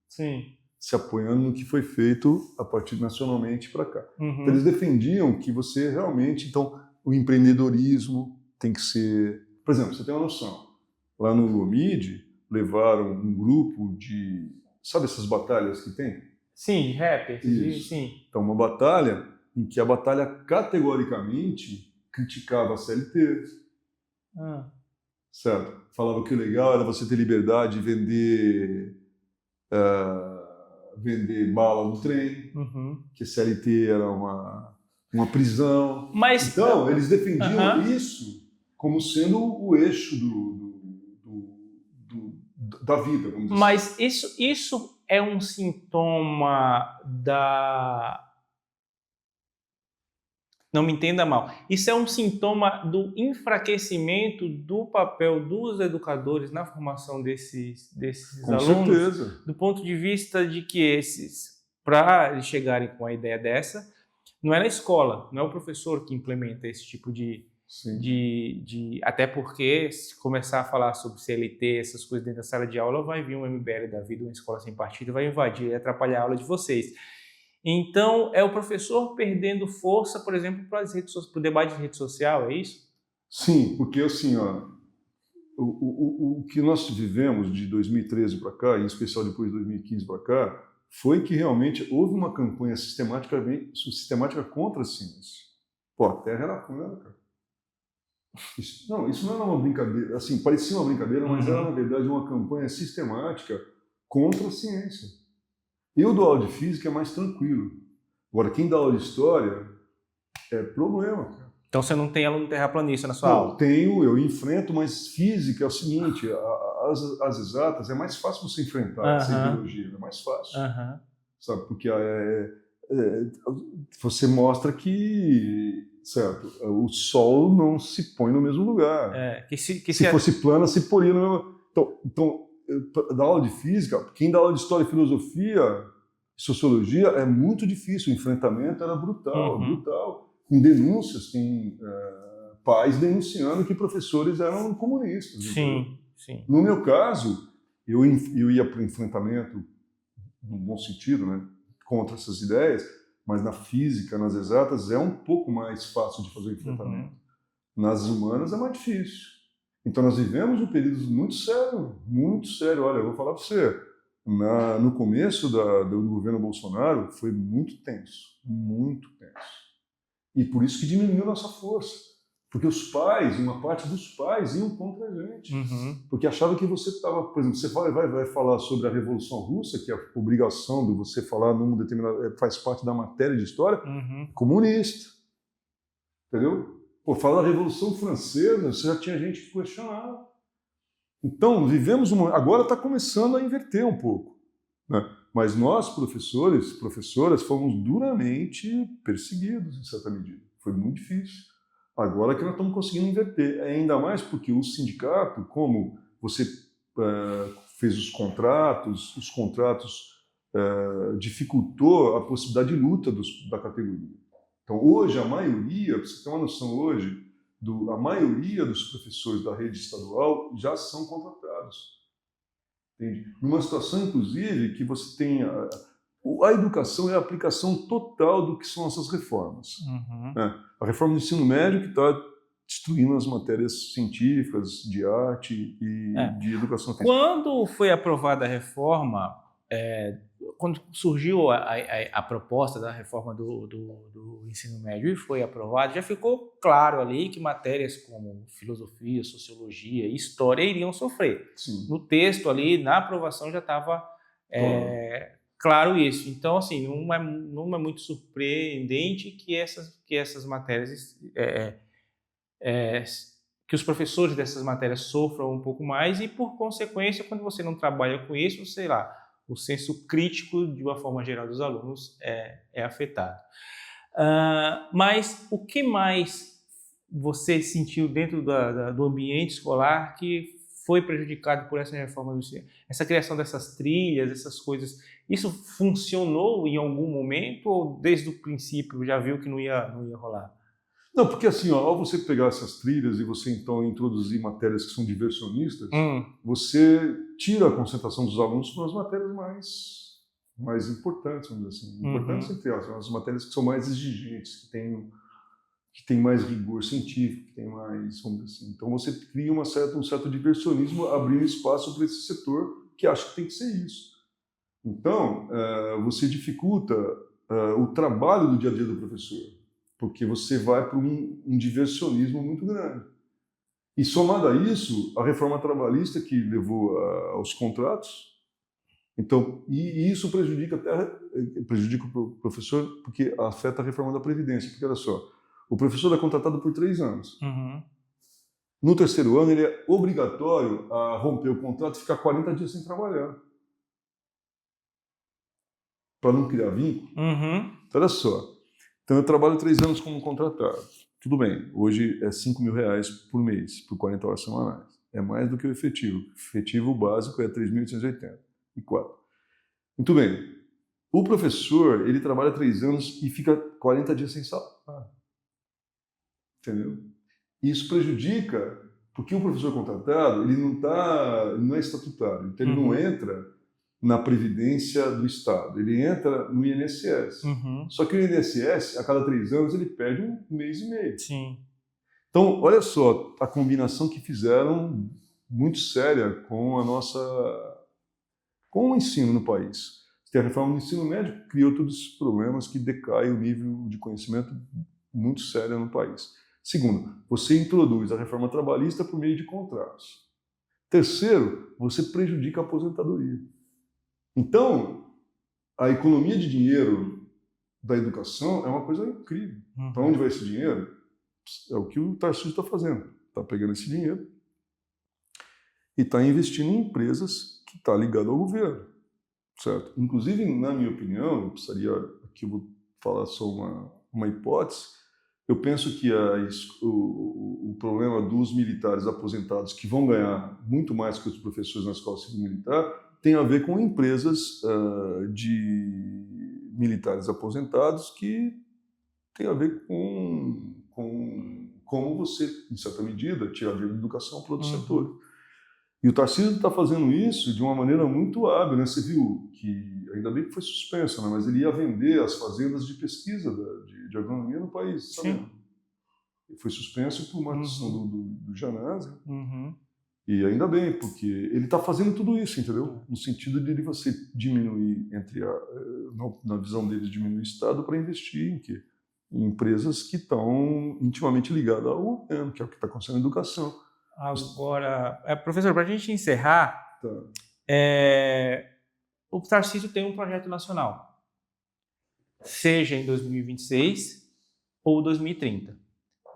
[SPEAKER 1] Sim.
[SPEAKER 2] Se apoiando no que foi feito a partir nacionalmente para cá. Então, eles defendiam que você realmente, então, o empreendedorismo tem que ser... Por exemplo, você tem uma noção, lá no MID levaram um grupo de... Sabe essas batalhas que tem?
[SPEAKER 1] Sim, de rappers.
[SPEAKER 2] Isso.
[SPEAKER 1] Sim.
[SPEAKER 2] Então, uma batalha em que a batalha categoricamente criticava a CLT, certo? Falava que o legal era você ter liberdade de vender bala no trem, que a CLT era uma prisão.
[SPEAKER 1] Mas,
[SPEAKER 2] então, eles defendiam isso como sendo o eixo da vida, vamos dizer.
[SPEAKER 1] Mas isso é um sintoma da... Não me entenda mal. Isso é um sintoma do enfraquecimento do papel dos educadores na formação desses alunos?
[SPEAKER 2] Com certeza.
[SPEAKER 1] Do ponto de vista de que para eles chegarem com a ideia dessa, não é na escola, não é o professor que implementa esse tipo de até porque, se começar a falar sobre CLT, essas coisas dentro da sala de aula, vai vir um MBL da vida, uma escola sem partido, vai invadir e atrapalhar a aula de vocês. Então, é o professor perdendo força, por exemplo, para o debate de rede social, é isso?
[SPEAKER 2] Sim, porque assim, o que nós vivemos de 2013 para cá, em especial depois de 2015 para cá, foi que realmente houve uma campanha sistemática contra a ciência. Pô, a Terra era plana, cara. Isso não era uma brincadeira, assim, parecia uma brincadeira, mas era, na verdade, uma campanha sistemática contra a ciência. Eu dou aula de física, é mais tranquilo. Agora, quem dá aula de história é problema, cara.
[SPEAKER 1] Então você não tem aluno terraplanista na sua aula?
[SPEAKER 2] Tenho, eu enfrento, mas física é o seguinte, as exatas é mais fácil você enfrentar essa ideologia, é mais fácil. Sabe, porque você mostra que, certo, o Sol não se põe no mesmo lugar. Se fosse plana, se poria no mesmo... Então, dar aula de física, quem dá aula de história e filosofia, sociologia, é muito difícil, o enfrentamento era brutal, brutal. Com denúncias, tem pais denunciando que professores eram comunistas.
[SPEAKER 1] Sim.
[SPEAKER 2] No meu caso, eu ia para o enfrentamento, no bom sentido, né, contra essas ideias, mas na física, nas exatas, é um pouco mais fácil de fazer o enfrentamento. Nas humanas é mais difícil. Então nós vivemos um período muito sério, muito sério. Olha, eu vou falar para você, no começo do governo Bolsonaro foi muito tenso. E por isso que diminuiu nossa força. Porque os pais, uma parte dos pais iam contra a gente. Porque achavam que você estava, por exemplo, você vai falar sobre a Revolução Russa, que é a obrigação de você falar num determinado, faz parte da matéria de história, comunista. Entendeu? Pô, falar da Revolução Francesa, você já tinha gente que questionava. Então, agora está começando a inverter um pouco, né? Mas nós, professores, professoras, fomos duramente perseguidos, em certa medida. Foi muito difícil. Agora que nós estamos conseguindo inverter. Ainda mais porque o sindicato, como você fez os contratos dificultou a possibilidade de luta da categoria. Então, hoje, a maioria, para você ter uma noção hoje, a maioria dos professores da rede estadual já são contratados. Entende? Numa situação, inclusive, que você tem a educação é a aplicação total do que são essas reformas. Né? A reforma do ensino médio que está destruindo as matérias científicas, de arte e de educação física.
[SPEAKER 1] Quando foi aprovada a reforma, quando surgiu a proposta da reforma do ensino médio e foi aprovada, já ficou claro ali que matérias como filosofia, sociologia e história iriam sofrer.
[SPEAKER 2] Sim.
[SPEAKER 1] No texto ali, na aprovação, já estava claro isso. Então, assim, não é muito surpreendente que essas matérias, que os professores dessas matérias sofram um pouco mais e, por consequência, quando você não trabalha com isso, sei lá, o senso crítico, de uma forma geral, dos alunos é afetado. Mas o que mais você sentiu dentro do ambiente escolar que foi prejudicado por essa reforma do ensino? Essa criação dessas trilhas, essas coisas, isso funcionou em algum momento ou desde o princípio já viu que não ia rolar?
[SPEAKER 2] Não, porque assim, ao você pegar essas trilhas e você então introduzir matérias que são diversionistas, você tira a concentração dos alunos para as matérias mais importantes, vamos dizer assim. Importantes entre elas, são as matérias que são mais exigentes, que tem mais rigor científico, que tem mais, vamos dizer assim. Então você cria um certo diversionismo, abrindo espaço para esse setor que acha que tem que ser isso. Então, você dificulta o trabalho do dia a dia do professor, porque você vai para um diversionismo muito grande. E somado a isso, a reforma trabalhista que levou aos contratos, então, e isso prejudica o professor porque afeta a reforma da Previdência, porque olha só, o professor é contratado por 3 anos.
[SPEAKER 1] Uhum.
[SPEAKER 2] No 3º ano, ele é obrigatório a romper o contrato e ficar 40 dias sem trabalhar, para não criar vínculo.
[SPEAKER 1] Uhum.
[SPEAKER 2] Então, olha só, então eu trabalho 3 anos como contratado. Tudo bem, hoje é R$5.000 por mês, por 40 horas semanais. É mais do que o efetivo. O efetivo básico é 3.884. Muito bem. O professor, ele trabalha 3 anos e fica 40 dias sem salário. Entendeu? Isso prejudica, porque o professor contratado, ele não é estatutário, então ele não entra na Previdência do Estado, ele entra no INSS. Só que o INSS, a cada 3 anos, ele perde 1 mês e meio.
[SPEAKER 1] Sim.
[SPEAKER 2] Então, olha só a combinação que fizeram muito séria com o ensino no país. A reforma do ensino médio criou todos os problemas que decai o nível de conhecimento muito sério no país. Segundo, você introduz a reforma trabalhista por meio de contratos. Terceiro, você prejudica a aposentadoria. Então, a economia de dinheiro da educação é uma coisa incrível. Para onde vai esse dinheiro? É o que o Tarcísio está fazendo. Está pegando esse dinheiro e está investindo em empresas que estão ligadas ao governo. Certo? Inclusive, na minha opinião, aqui eu vou falar só uma hipótese, eu penso que o problema dos militares aposentados, que vão ganhar muito mais que os professores na escola civil militar, tem a ver com empresas de militares aposentados que tem a ver com como você, em certa medida, tirar dinheiro da educação para outros setores. E o Tarcísio está fazendo isso de uma maneira muito hábil, né? Você viu que, ainda bem que foi suspenso, né? Mas ele ia vender as fazendas de pesquisa de agronomia no país, sabe? E foi suspenso por uma decisão do Janazzi. E ainda bem, porque ele está fazendo tudo isso, entendeu? No sentido de você diminuir, na visão deles, diminuir o Estado para investir em quê? Em empresas que estão intimamente ligadas ao governo, que é o que está acontecendo na educação.
[SPEAKER 1] Agora, professor, para a gente encerrar, o Tarcísio tem um projeto nacional, seja em 2026 ou 2030.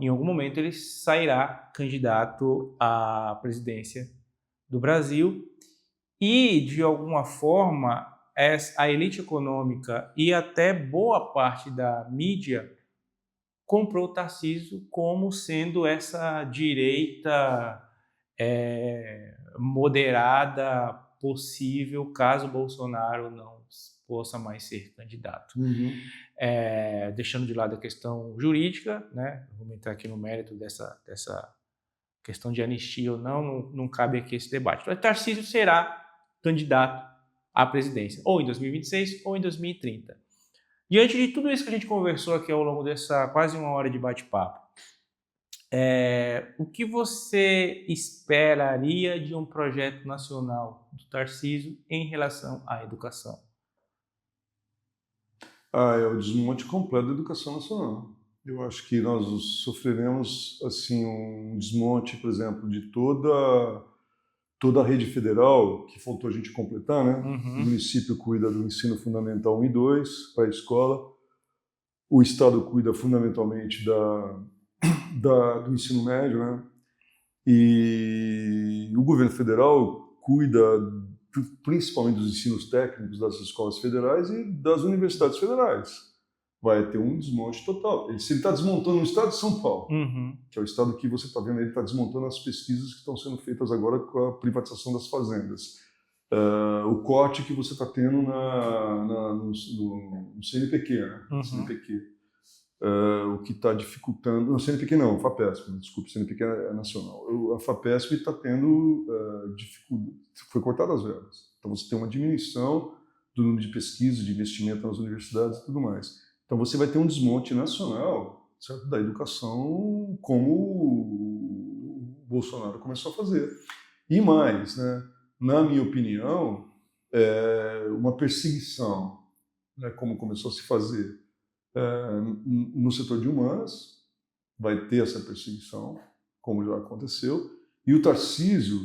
[SPEAKER 1] Em algum momento ele sairá candidato à presidência do Brasil e, de alguma forma, a elite econômica e até boa parte da mídia comprou o Tarcísio como sendo essa direita moderada possível, caso Bolsonaro não possa mais ser candidato. Deixando de lado a questão jurídica, né? Vamos entrar aqui no mérito dessa questão de anistia ou não cabe aqui esse debate. Então, Tarcísio será candidato à presidência, ou em 2026 ou em 2030. Diante de tudo isso que a gente conversou aqui ao longo dessa quase 1 hora de bate-papo, o que você esperaria de um projeto nacional do Tarcísio em relação à educação?
[SPEAKER 2] É o desmonte completo da educação nacional. Eu acho que nós sofreremos assim, um desmonte, por exemplo, de toda a rede federal, que faltou a gente completar, né? O município cuida do ensino fundamental 1 e 2 para a escola, o Estado cuida fundamentalmente do ensino médio, né? E o governo federal cuida principalmente dos ensinos técnicos das escolas federais e das universidades federais. Vai ter um desmonte total. Se ele está desmontando no estado de São Paulo, que é o estado que você está vendo, ele está desmontando as pesquisas que estão sendo feitas agora com a privatização das fazendas. O corte que você está tendo no CNPq, né? CNPq. O que está dificultando... Não, CNPq não, FAPESP, desculpe, CNPq é nacional. A FAPESP está tendo dificuldade, foi cortada as verbas. Então você tem uma diminuição do número de pesquisa, de investimento nas universidades e tudo mais. Então você vai ter um desmonte nacional, certo, da educação, como o Bolsonaro começou a fazer. E mais, né, na minha opinião, uma perseguição, né, como começou a se fazer no setor de humanas, vai ter essa perseguição, como já aconteceu, e o Tarcísio,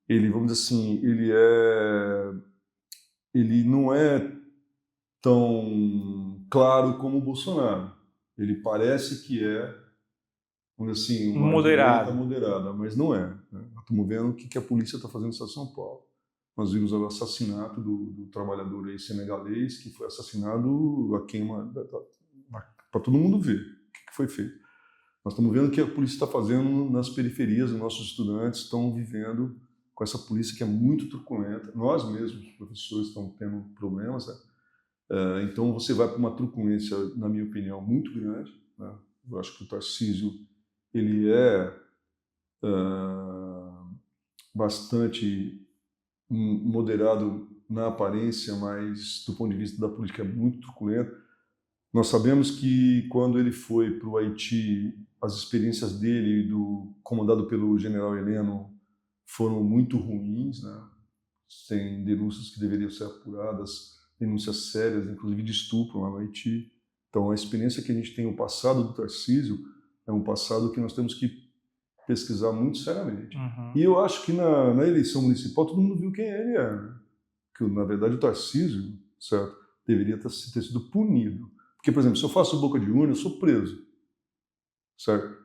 [SPEAKER 2] ele, vamos dizer assim, ele não é tão claro como o Bolsonaro. Ele parece que vamos dizer assim, uma direita moderada, mas não é. Né? Nós estamos vendo o que a polícia está fazendo no estado de São Paulo. Nós vimos o assassinato do trabalhador aí senegalês, que foi assassinado a queima, para todo mundo ver o que foi feito. Nós estamos vendo o que a polícia está fazendo nas periferias, os nossos estudantes estão vivendo com essa polícia que é muito truculenta. Nós mesmos, professores, estamos tendo problemas. Né? Então você vai para uma truculência, na minha opinião, muito grande. Né? Eu acho que o Tarcísio ele é bastante moderado na aparência, mas do ponto de vista da política é muito truculento. Nós sabemos que quando ele foi para o Haiti, as experiências dele, comandado pelo general Heleno, foram muito ruins, né? Tem denúncias que deveriam ser apuradas, denúncias sérias, inclusive de estupro lá no Haiti. Então a experiência que a gente tem, o passado do Tarcísio, é um passado que nós temos que pesquisar muito seriamente.
[SPEAKER 1] Uhum.
[SPEAKER 2] E eu acho que na eleição municipal todo mundo viu quem ele é. Né? Que, na verdade, o Tarcísio, certo, deveria ter sido punido. Porque, por exemplo, se eu faço boca de urna, eu sou preso. Certo?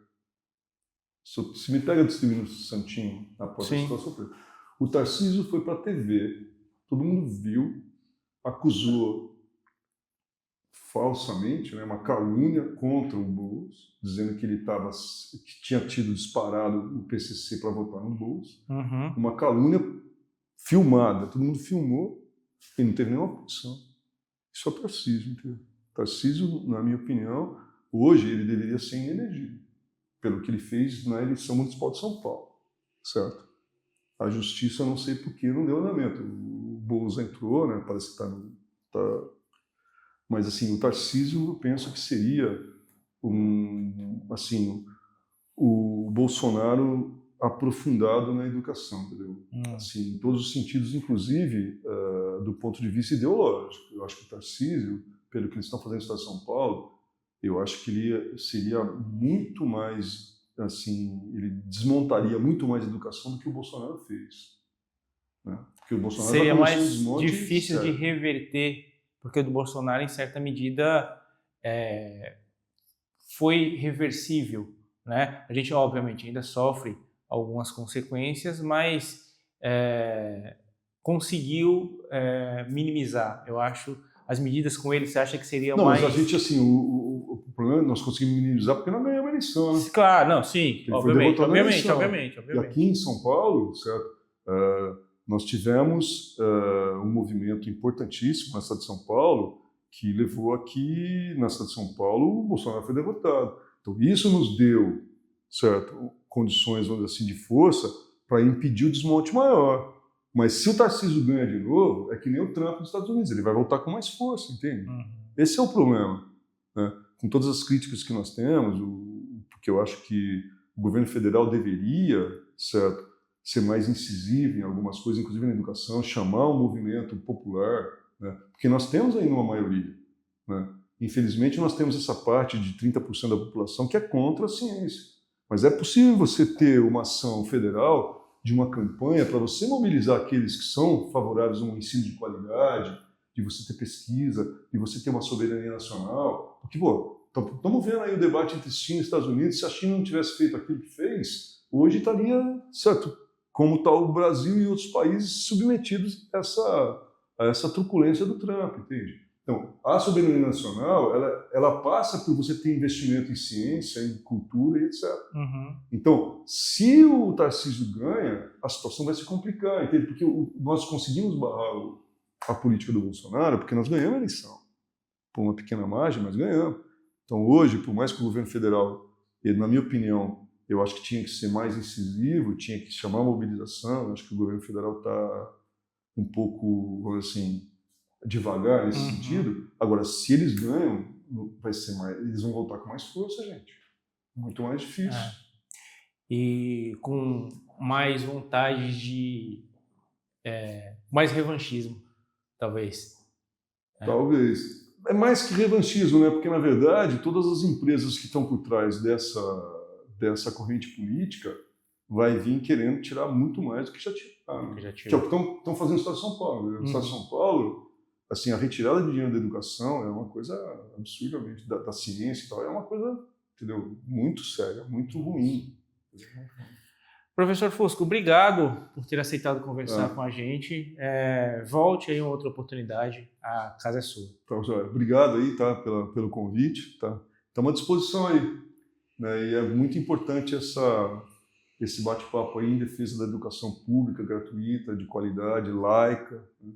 [SPEAKER 2] Se me pega distribuindo Santinho na porta da escola, eu sou preso. O Tarcísio foi para a TV, todo mundo viu, acusou falsamente, né, uma calúnia contra o Boulos, dizendo que ele que tinha tido disparado o PCC para votar no Boulos.
[SPEAKER 1] Uhum.
[SPEAKER 2] Uma calúnia filmada, todo mundo filmou e não teve nenhuma punição. Isso é Tarcísio, entendeu? Tarcísio, na minha opinião, hoje ele deveria ser inelegível, pelo que ele fez na eleição municipal de São Paulo, certo? A justiça, não sei por que, não deu andamento. O Boulos entrou, né? Parece que está... Mas, assim, o Tarcísio, eu penso que seria o Bolsonaro aprofundado na educação, entendeu? Assim, em todos os sentidos, inclusive do ponto de vista ideológico. Eu acho que o Tarcísio, pelo que eles estão fazendo no estado de São Paulo, eu acho que ele seria muito mais, assim, ele desmontaria muito mais a educação do que o Bolsonaro fez. Né? Porque o Bolsonaro
[SPEAKER 1] seria mais difícil de reverter, porque o do Bolsonaro, em certa medida, foi reversível. Né? A gente, obviamente, ainda sofre algumas consequências, mas conseguiu minimizar. Eu acho, as medidas com ele, você acha que seria mais...
[SPEAKER 2] Não, mas a gente, assim, o problema é nós conseguimos minimizar porque nós ganhamos a eleição, né?
[SPEAKER 1] Claro, não, sim, obviamente.
[SPEAKER 2] E aqui em São Paulo, certo? Nós tivemos um movimento importantíssimo na cidade de São Paulo que levou aqui, na cidade de São Paulo, o Bolsonaro foi derrotado. Então, isso nos deu, certo, condições, vamos dizer assim, de força para impedir o desmonte maior. Mas se o Tarcísio ganha de novo, é que nem o Trump nos Estados Unidos, ele vai voltar com mais força, entende? Esse é o problema. Né? Com todas as críticas que nós temos, porque eu acho que o governo federal deveria, certo, ser mais incisivo em algumas coisas, inclusive na educação, chamar um movimento popular, né? Porque nós temos ainda uma maioria. Né? Infelizmente, nós temos essa parte de 30% da população que é contra a ciência. Mas é possível você ter uma ação federal de uma campanha para você mobilizar aqueles que são favoráveis a um ensino de qualidade, de você ter pesquisa, de você ter uma soberania nacional. Porque, pô, estamos vendo aí o debate entre China e Estados Unidos. Se a China não tivesse feito aquilo que fez, hoje estaria, certo, como está o Brasil e outros países submetidos a essa truculência do Trump, entende? Então, a soberania nacional, ela passa por você ter investimento em ciência, em cultura e etc. Então, se o Tarcísio ganha, a situação vai se complicar, entende? Porque nós conseguimos barrar a política do Bolsonaro porque nós ganhamos a eleição. Por uma pequena margem, mas ganhamos. Então, hoje, por mais que o governo federal, na minha opinião, eu acho que tinha que ser mais incisivo, tinha que chamar a mobilização, eu acho que o governo federal está um pouco, vamos dizer assim, devagar nesse sentido. Agora, se eles ganham, vai ser mais, eles vão voltar com mais força, gente. Muito mais difícil.
[SPEAKER 1] E com mais vontade de... mais revanchismo, talvez.
[SPEAKER 2] Talvez. É mais que revanchismo, né? Porque, na verdade, todas as empresas que estão por trás dessa corrente política vai vir querendo tirar muito mais do que já tiraram. Que é o que estão fazendo no Estado de São Paulo. No Estado de São Paulo, assim, a retirada de dinheiro da educação é uma coisa absurdamente, da ciência e tal, é uma coisa, entendeu, muito séria, muito ruim.
[SPEAKER 1] Professor Fusco, obrigado por ter aceitado conversar com a gente. Volte aí em outra oportunidade, a casa é sua.
[SPEAKER 2] Obrigado aí, tá, pelo convite, tá? Estamos à disposição aí, né? E é muito importante esse bate-papo aí em defesa da educação pública, gratuita, de qualidade, laica, né?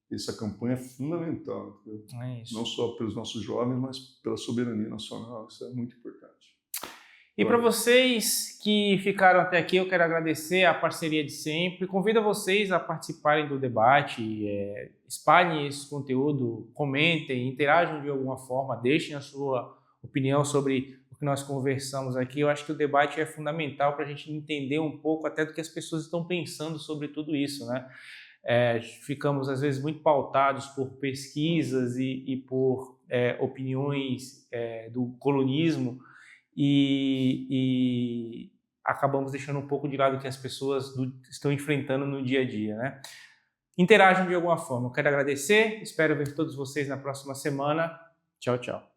[SPEAKER 2] Essa campanha é fundamental, entendeu?
[SPEAKER 1] É isso.
[SPEAKER 2] Não só pelos nossos jovens, mas pela soberania nacional, isso é muito importante.
[SPEAKER 1] E para vocês que ficaram até aqui, eu quero agradecer a parceria de sempre. Convido vocês a participarem do debate, espalhem esse conteúdo, comentem, interajam de alguma forma, deixem a sua opinião sobre o que nós conversamos aqui. Eu acho que o debate é fundamental para a gente entender um pouco até do que as pessoas estão pensando sobre tudo isso, né? Ficamos, às vezes, muito pautados por pesquisas e por opiniões do colunismo, e acabamos deixando um pouco de lado o que as pessoas estão enfrentando no dia a dia, né? Interajam de alguma forma. Eu quero agradecer, espero ver todos vocês na próxima semana. Tchau, tchau.